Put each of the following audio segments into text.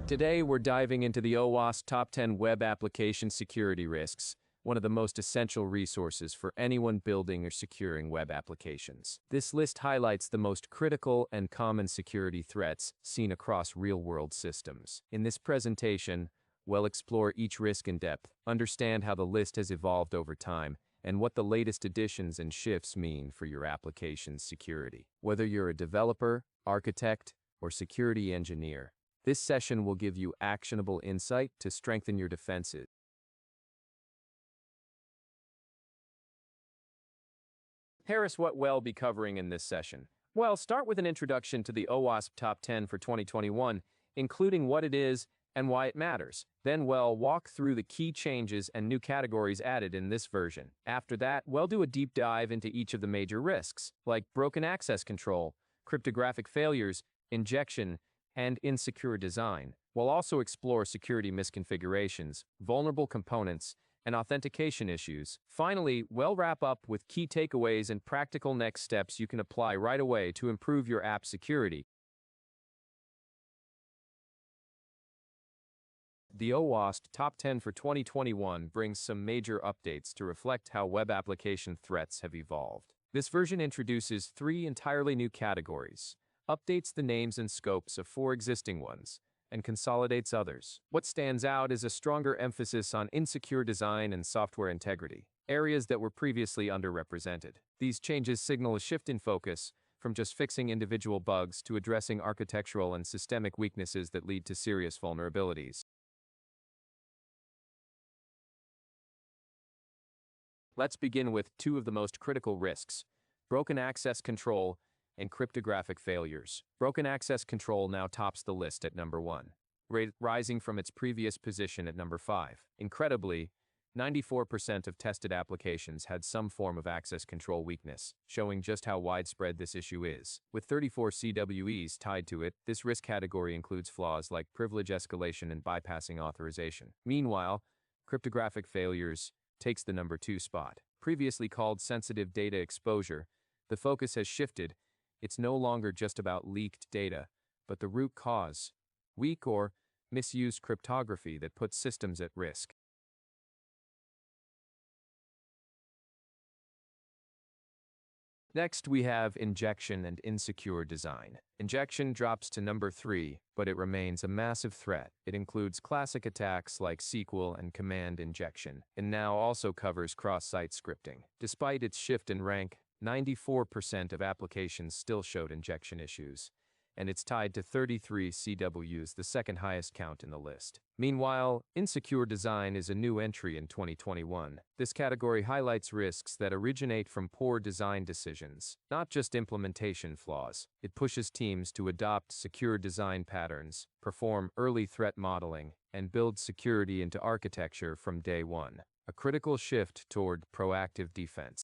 Today, we're diving into the OWASP Top 10 Web Application Security Risks, one of the most essential resources for anyone building or securing web applications. This list highlights the most critical and common security threats seen across real-world systems. In this presentation, we'll explore each risk in depth, understand how the list has evolved over time, and what the latest additions and shifts mean for your application's security. Whether you're a developer, architect, or security engineer, this session will give you actionable insight to strengthen your defenses. Harris, what we'll be covering in this session? Well, start with an introduction to the OWASP Top 10 for 2021, including what it is and why it matters. Then we'll walk through the key changes and new categories added in this version. After that, we'll do a deep dive into each of the major risks, like broken access control, cryptographic failures, injection, and insecure design. We'll also explore security misconfigurations, vulnerable components, and authentication issues. Finally, we'll wrap up with key takeaways and practical next steps you can apply right away to improve your app security. The OWASP Top 10 for 2021 brings some major updates to reflect how web application threats have evolved. This version introduces 3 entirely new categories, updates the names and scopes of 4 existing ones, and consolidates others. What stands out is a stronger emphasis on insecure design and software integrity, areas that were previously underrepresented. These changes signal a shift in focus from just fixing individual bugs to addressing architectural and systemic weaknesses that lead to serious vulnerabilities. Let's begin with 2 of the most critical risks: broken access control and cryptographic failures. Broken access control now tops the list at number 1, rising from its previous position at number 5. Incredibly, 94% of tested applications had some form of access control weakness, showing just how widespread this issue is. With 34 CWEs tied to it, this risk category includes flaws like privilege escalation and bypassing authorization. Meanwhile, cryptographic failures takes the number 2 spot. Previously called sensitive data exposure, the focus has shifted. It's no longer just about leaked data, but the root cause: weak or misused cryptography that puts systems at risk. Next, we have injection and insecure design. Injection drops to number 3, but it remains a massive threat. It includes classic attacks like SQL and command injection, and now also covers cross-site scripting. Despite its shift in rank, 94% of applications still showed injection issues, and it's tied to 33 CWs, the second highest count in the list. Meanwhile, insecure design is a new entry in 2021. This category highlights risks that originate from poor design decisions, not just implementation flaws. It pushes teams to adopt secure design patterns, perform early threat modeling, and build security into architecture from day one, a critical shift toward proactive defense.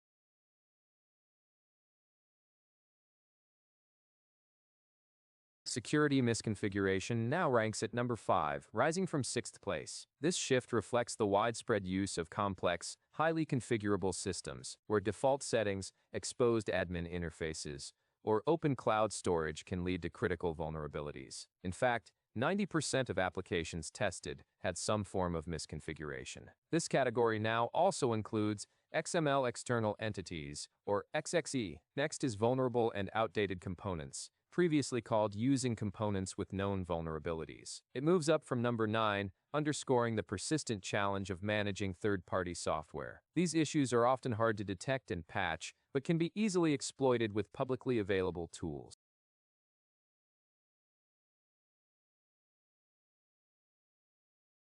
Security misconfiguration now ranks at number 5, rising from 6th place. This shift reflects the widespread use of complex, highly configurable systems, where default settings, exposed admin interfaces, or open cloud storage can lead to critical vulnerabilities. In fact, 90% of applications tested had some form of misconfiguration. This category now also includes XML external entities, or XXE. Next is vulnerable and outdated components, previously called using components with known vulnerabilities. It moves up from number 9, underscoring the persistent challenge of managing third-party software. These issues are often hard to detect and patch, but can be easily exploited with publicly available tools.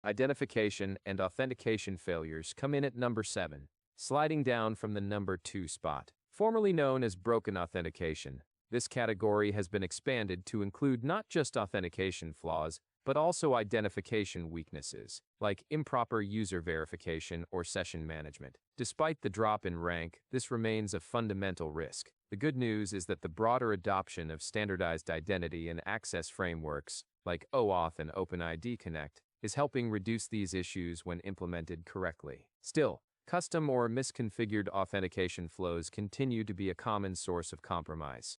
Identification and authentication failures come in at number 7, sliding down from the number 2 spot. Formerly known as broken authentication, this category has been expanded to include not just authentication flaws, but also identification weaknesses, like improper user verification or session management. Despite the drop in rank, this remains a fundamental risk. The good news is that the broader adoption of standardized identity and access frameworks, like OAuth and OpenID Connect, is helping reduce these issues when implemented correctly. Still, custom or misconfigured authentication flows continue to be a common source of compromise.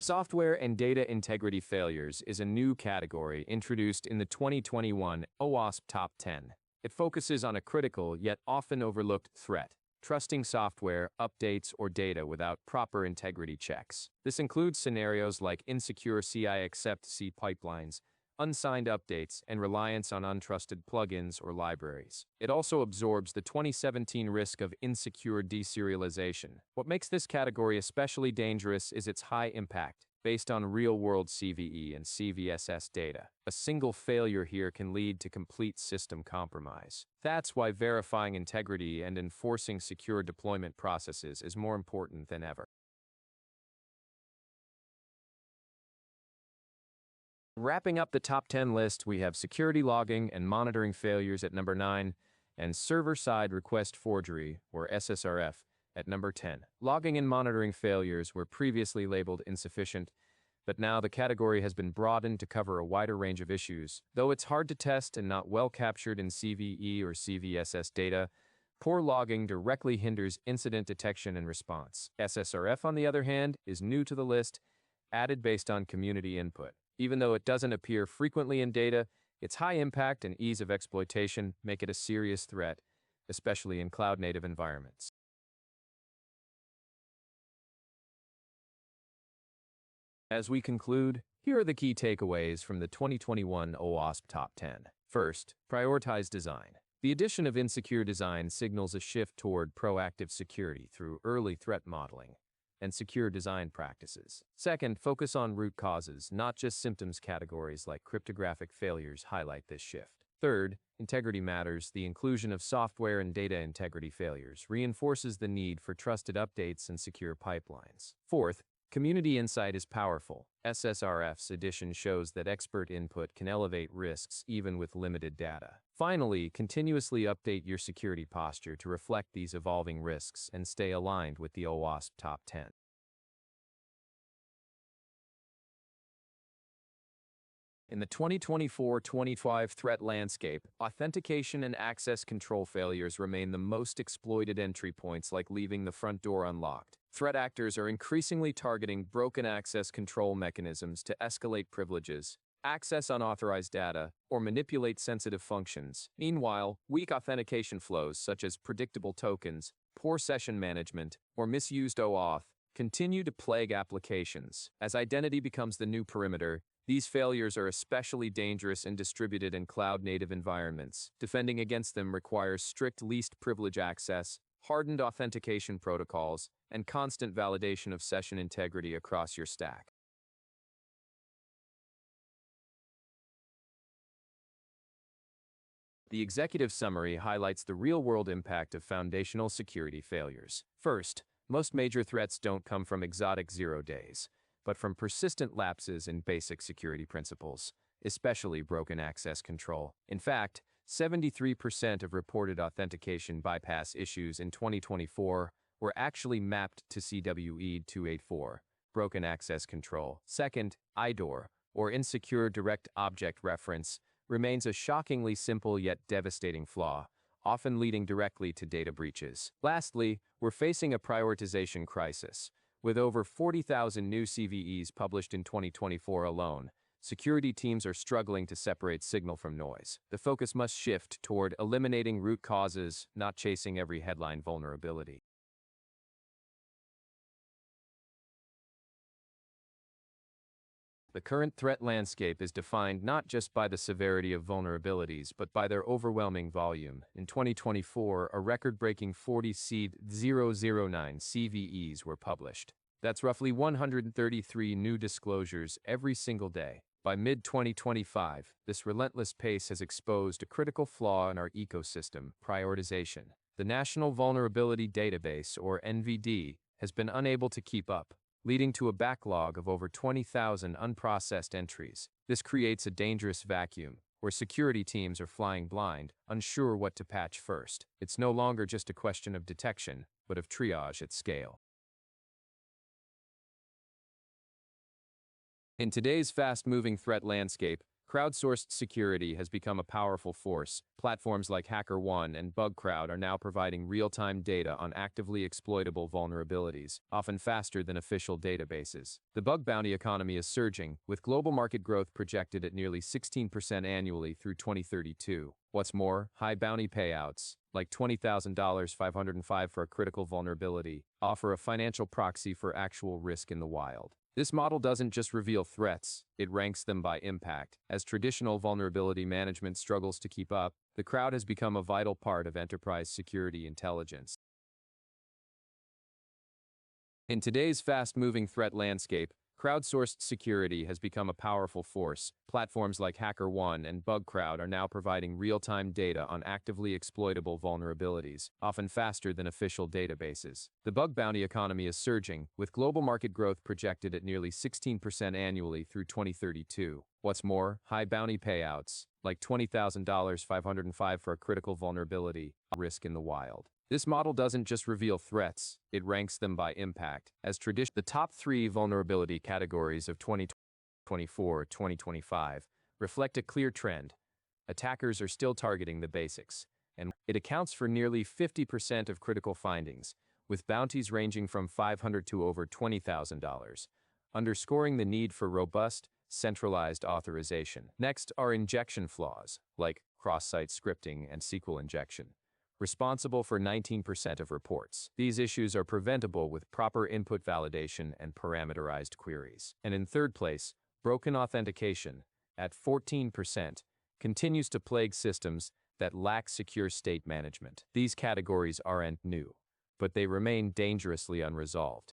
Software and data integrity failures is a new category introduced in the 2021 OWASP Top 10. It focuses on a critical yet often overlooked threat: trusting software, updates, or data without proper integrity checks. This includes scenarios like insecure CI/CD pipelines, unsigned updates, and reliance on untrusted plugins or libraries. It also absorbs the 2017 risk of insecure deserialization. What makes this category especially dangerous is its high impact, based on real-world CVE and CVSS data. A single failure here can lead to complete system compromise. That's why verifying integrity and enforcing secure deployment processes is more important than ever. Wrapping up the top 10 list, we have security logging and monitoring failures at number 9, and server-side request forgery, or SSRF, at number 10. Logging and monitoring failures were previously labeled insufficient, but now the category has been broadened to cover a wider range of issues. Though it's hard to test and not well captured in CVE or CVSS data, poor logging directly hinders incident detection and response. SSRF, on the other hand, is new to the list, added based on community input. Even though it doesn't appear frequently in data, its high impact and ease of exploitation make it a serious threat, especially in cloud-native environments. As we conclude, here are the key takeaways from the 2021 OWASP Top 10. First, prioritize design. The addition of insecure design signals a shift toward proactive security through early threat modeling and secure design practices. Second, focus on root causes, not just symptoms. Categories like cryptographic failures highlight this shift. Third, integrity matters. The inclusion of software and data integrity failures reinforces the need for trusted updates and secure pipelines. Fourth, community insight is powerful. SSRF's addition shows that expert input can elevate risks even with limited data. Finally, continuously update your security posture to reflect these evolving risks and stay aligned with the OWASP Top 10. In the 2024-25 threat landscape, authentication and access control failures remain the most exploited entry points, like leaving the front door unlocked. Threat actors are increasingly targeting broken access control mechanisms to escalate privileges, access unauthorized data, or manipulate sensitive functions. Meanwhile, weak authentication flows such as predictable tokens, poor session management, or misused OAuth continue to plague applications. As identity becomes the new perimeter, these failures are especially dangerous in distributed and cloud-native environments. Defending against them requires strict least privilege access, hardened authentication protocols, and constant validation of session integrity across your stack. The executive summary highlights the real-world impact of foundational security failures. First, most major threats don't come from exotic 0 days, but from persistent lapses in basic security principles, especially broken access control. In fact, 73% of reported authentication bypass issues in 2024 were actually mapped to CWE 284, broken access control. Second, IDOR, or insecure direct object reference, remains a shockingly simple yet devastating flaw, often leading directly to data breaches. Lastly, we're facing a prioritization crisis. With over 40,000 new CVEs published in 2024 alone, security teams are struggling to separate signal from noise. The focus must shift toward eliminating root causes, not chasing every headline vulnerability. The current threat landscape is defined not just by the severity of vulnerabilities, but by their overwhelming volume. In 2024, a record-breaking 40,009 CVEs were published. That's roughly 133 new disclosures every single day. By mid-2025, this relentless pace has exposed a critical flaw in our ecosystem: prioritization. The National Vulnerability Database, or NVD, has been unable to keep up, leading to a backlog of over 20,000 unprocessed entries. This creates a dangerous vacuum, where security teams are flying blind, unsure what to patch first. It's no longer just a question of detection, but of triage at scale. In today's fast-moving threat landscape, Crowdsourced security has become a powerful force. Platforms like HackerOne and BugCrowd are now providing real-time data on actively exploitable vulnerabilities, often faster than official databases. The bug bounty economy is surging, with global market growth projected at nearly 16% annually through 2032. What's more, high bounty payouts, like $20,000 505 for a critical vulnerability, offer a financial proxy for actual risk in the wild. This model doesn't just reveal threats, it ranks them by impact. As traditional vulnerability management struggles to keep up, the crowd has become a vital part of enterprise security intelligence. In today's fast-moving threat landscape, crowdsourced security has become a powerful force. Platforms like HackerOne and BugCrowd are now providing real-time data on actively exploitable vulnerabilities, often faster than official databases. The bug bounty economy is surging, with global market growth projected at nearly 16% annually through 2032. What's more, high bounty payouts, like $20,000 505 for a critical vulnerability, risk in the wild. This model doesn't just reveal threats, it ranks them by impact. The top 3 vulnerability categories of 2024-2025 reflect a clear trend. Attackers are still targeting the basics, and it accounts for nearly 50% of critical findings, with bounties ranging from $500 to over $20,000, underscoring the need for robust, centralized authorization. Next are injection flaws, like cross-site scripting and SQL injection, responsible for 19% of reports. These issues are preventable with proper input validation and parameterized queries. And in third place, broken authentication, at 14%, continues to plague systems that lack secure state management. These categories aren't new, but they remain dangerously unresolved.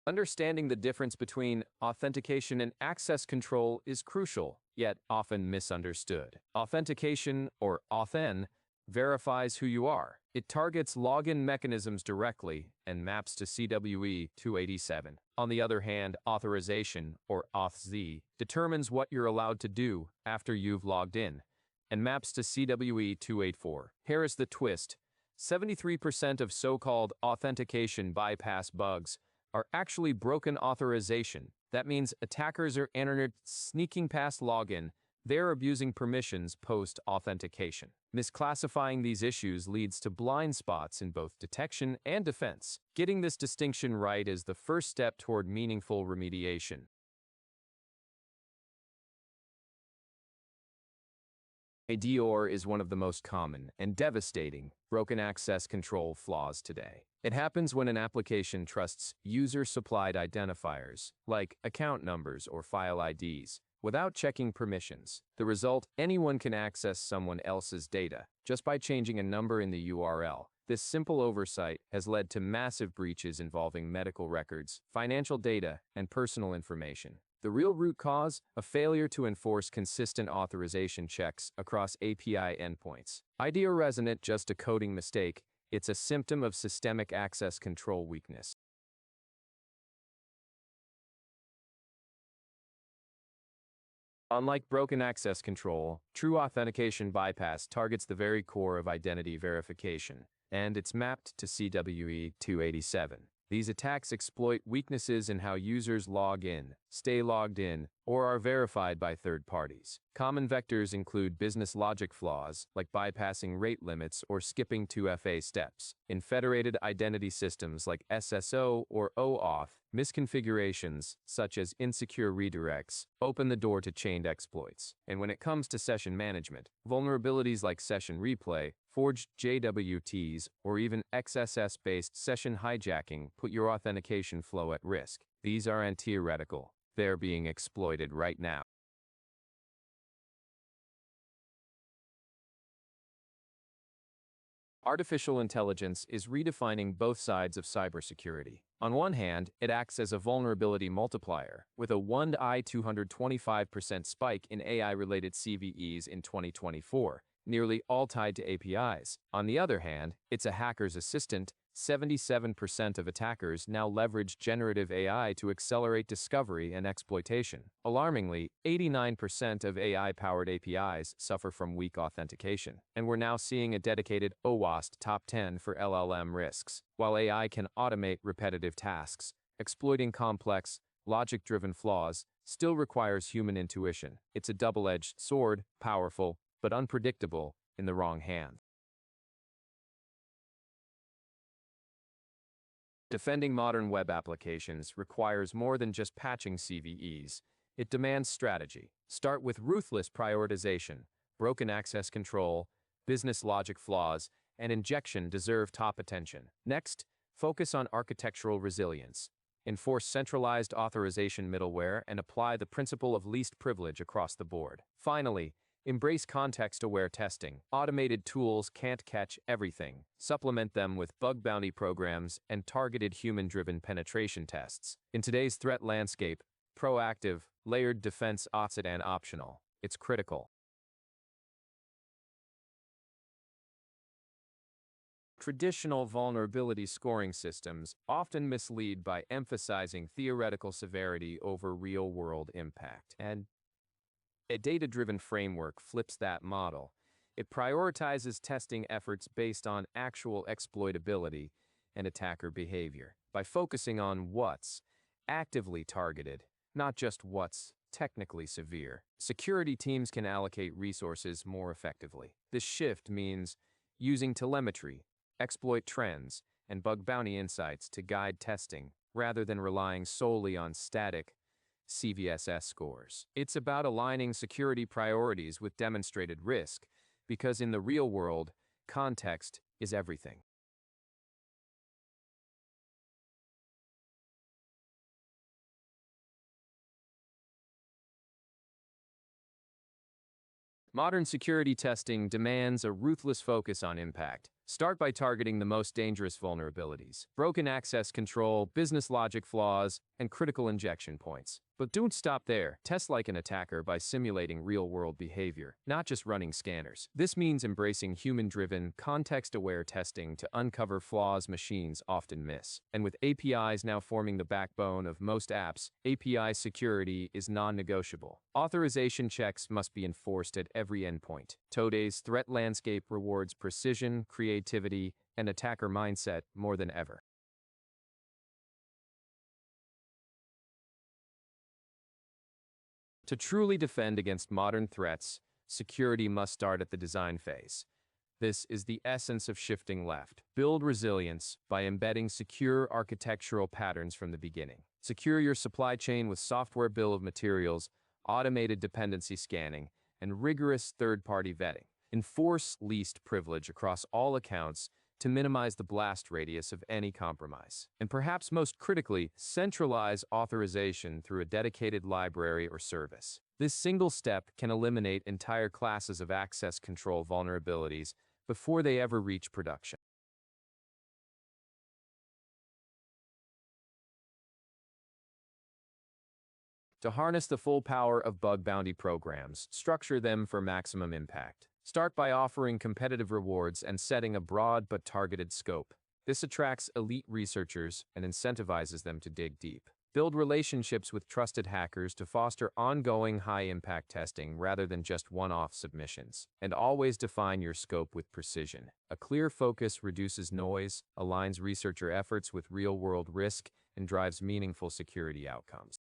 Understanding the difference between authentication and access control is crucial, yet often misunderstood. Authentication, or authn, verifies who you are. It targets login mechanisms directly and maps to CWE 287. On the other hand, authorization, or authz, determines what you're allowed to do after you've logged in and maps to CWE 284. Here is the twist. 73% of so-called authentication bypass bugs are actually broken authorization. That means attackers are sneaking past login. They're abusing permissions post-authentication. Misclassifying these issues leads to blind spots in both detection and defense. Getting this distinction right is the first step toward meaningful remediation. A DOR is one of the most common and devastating broken access control flaws today. It happens when an application trusts user-supplied identifiers, like account numbers or file IDs, without checking permissions. The result, anyone can access someone else's data just by changing a number in the URL. This simple oversight has led to massive breaches involving medical records, financial data, and personal information. The real root cause? A failure to enforce consistent authorization checks across API endpoints. IDEA isn't just a coding mistake, it's a symptom of systemic access control weakness. Unlike broken access control, true authentication bypass targets the very core of identity verification, and it's mapped to CWE 287. These attacks exploit weaknesses in how users log in, stay logged in, or are verified by third parties. Common vectors include business logic flaws, like bypassing rate limits or skipping 2FA steps. In federated identity systems like SSO or OAuth, misconfigurations, such as insecure redirects, open the door to chained exploits. And when it comes to session management, vulnerabilities like session replay, forged JWTs, or even XSS-based session hijacking put your authentication flow at risk. These aren't theoretical. They're being exploited right now. Artificial intelligence is redefining both sides of cybersecurity. On one hand, it acts as a vulnerability multiplier, with a 225% spike in AI-related CVEs in 2024, nearly all tied to APIs. On the other hand, it's a hacker's assistant, 77% of attackers now leverage generative AI to accelerate discovery and exploitation. Alarmingly, 89% of AI-powered APIs suffer from weak authentication, and we're now seeing a dedicated OWASP top 10 for LLM risks. While AI can automate repetitive tasks, exploiting complex, logic-driven flaws still requires human intuition. It's a double-edged sword, powerful, but unpredictable in the wrong hands. Defending modern web applications requires more than just patching CVEs. It demands strategy. Start with ruthless prioritization. Broken access control, business logic flaws, and injection deserve top attention. Next, focus on architectural resilience. Enforce centralized authorization middleware and apply the principle of least privilege across the board. Finally, embrace context-aware testing. Automated tools can't catch everything. Supplement them with bug bounty programs and targeted human-driven penetration tests. In today's threat landscape, proactive, layered defense isn't an optional. It's critical. Traditional vulnerability scoring systems often mislead by emphasizing theoretical severity over real-world impact. And a data-driven framework flips that model. It prioritizes testing efforts based on actual exploitability and attacker behavior. By focusing on what's actively targeted, not just what's technically severe, security teams can allocate resources more effectively. This shift means using telemetry, exploit trends, and bug bounty insights to guide testing, rather than relying solely on static CVSS scores. It's about aligning security priorities with demonstrated risk, because in the real world, context is everything. Modern security testing demands a ruthless focus on impact. Start by targeting the most dangerous vulnerabilities: broken access control, business logic flaws, and critical injection points. But don't stop there. Test like an attacker by simulating real-world behavior, not just running scanners. This means embracing human-driven, context-aware testing to uncover flaws machines often miss. And with APIs now forming the backbone of most apps, API security is non-negotiable. Authorization checks must be enforced at every endpoint. Today's threat landscape rewards precision, creativity, and attacker mindset more than ever. To truly defend against modern threats, security must start at the design phase. This is the essence of shifting left. Build resilience by embedding secure architectural patterns from the beginning. Secure your supply chain with software bill of materials, automated dependency scanning, and rigorous third-party vetting. Enforce least privilege across all accounts to minimize the blast radius of any compromise. And perhaps most critically, centralize authorization through a dedicated library or service. This single step can eliminate entire classes of access control vulnerabilities before they ever reach production. To harness the full power of bug bounty programs, structure them for maximum impact. Start by offering competitive rewards and setting a broad but targeted scope. This attracts elite researchers and incentivizes them to dig deep. Build relationships with trusted hackers to foster ongoing high-impact testing rather than just one-off submissions. And always define your scope with precision. A clear focus reduces noise, aligns researcher efforts with real-world risk, and drives meaningful security outcomes.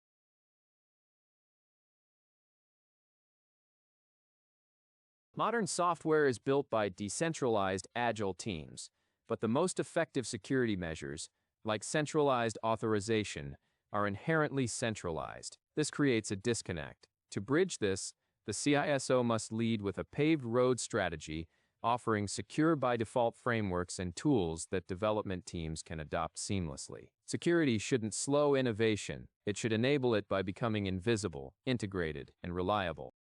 Modern software is built by decentralized, agile teams, but the most effective security measures, like centralized authorization, are inherently centralized. This creates a disconnect. To bridge this, the CISO must lead with a paved road strategy, offering secure-by-default frameworks and tools that development teams can adopt seamlessly. Security shouldn't slow innovation. It should enable it by becoming invisible, integrated, and reliable.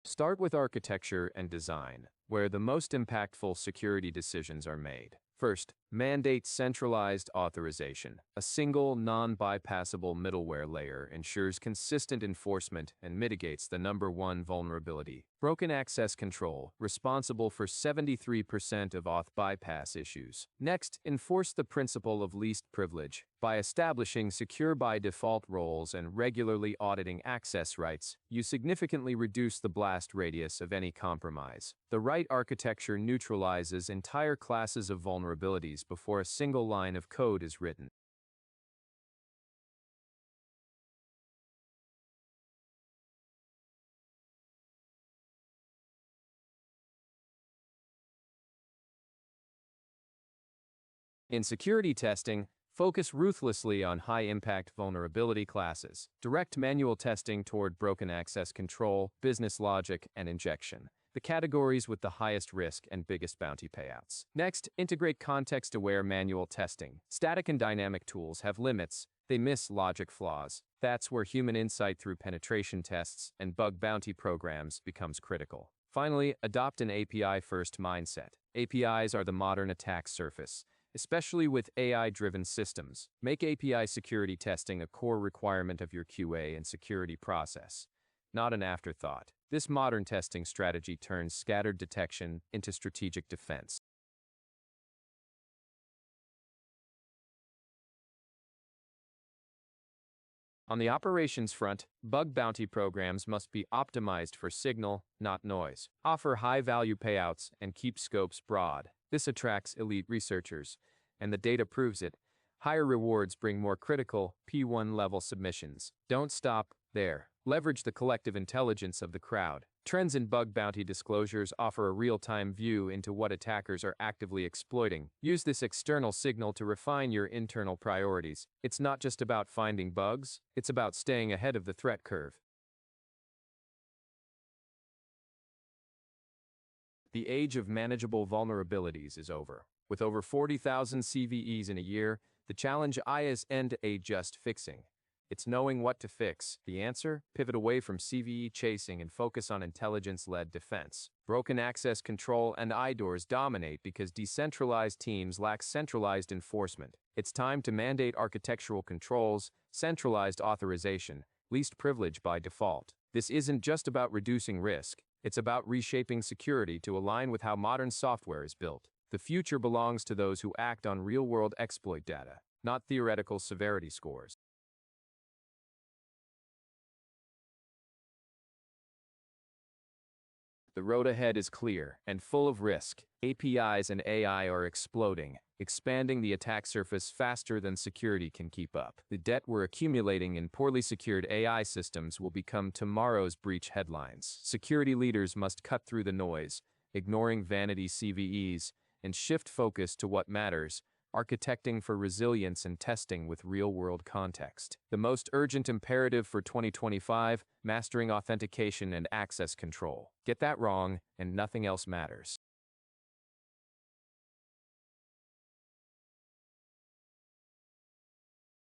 Start with architecture and design, where the most impactful security decisions are made. First, Mandate centralized authorization. A single, non-bypassable middleware layer ensures consistent enforcement and mitigates the number one vulnerability. Broken access control, responsible for 73% of auth bypass issues. Next, enforce the principle of least privilege. By establishing secure by default roles and regularly auditing access rights, you significantly reduce the blast radius of any compromise. The right architecture neutralizes entire classes of vulnerabilities before a single line of code is written. In security testing, focus ruthlessly on high-impact vulnerability classes. Direct manual testing toward broken access control, business logic, and injection, the categories with the highest risk and biggest bounty payouts. Next, integrate context-aware manual testing. Static and dynamic tools have limits. They miss logic flaws. That's where human insight through penetration tests and bug bounty programs becomes critical. Finally, adopt an API-first mindset. APIs are the modern attack surface, especially with AI-driven systems. Make API security testing a core requirement of your QA and security process, not an afterthought. This modern testing strategy turns scattered detection into strategic defense. On the operations front, bug bounty programs must be optimized for signal, not noise. Offer high-value payouts and keep scopes broad. This attracts elite researchers, and the data proves it. Higher rewards bring more critical, P1 level submissions. Don't stop there. Leverage the collective intelligence of the crowd. Trends in bug bounty disclosures offer a real-time view into what attackers are actively exploiting. Use this external signal to refine your internal priorities. It's not just about finding bugs, it's about staying ahead of the threat curve. The age of manageable vulnerabilities is over. With over 40,000 CVEs in a year, the challenge isn't just fixing. It's knowing what to fix. The answer? Pivot away from CVE chasing and focus on intelligence-led defense. Broken access control and IDORs dominate because decentralized teams lack centralized enforcement. It's time to mandate architectural controls, centralized authorization, least privilege by default. This isn't just about reducing risk. It's about reshaping security to align with how modern software is built. The future belongs to those who act on real-world exploit data, not theoretical severity scores. The road ahead is clear and full of risk. APIs and AI are exploding, expanding the attack surface faster than security can keep up. The debt we're accumulating in poorly secured AI systems will become tomorrow's breach headlines. Security leaders must cut through the noise, ignoring vanity CVEs, and shift focus to what matters, architecting for resilience and testing with real-world context. The most urgent imperative for 2025, mastering authentication and access control. Get that wrong, and nothing else matters.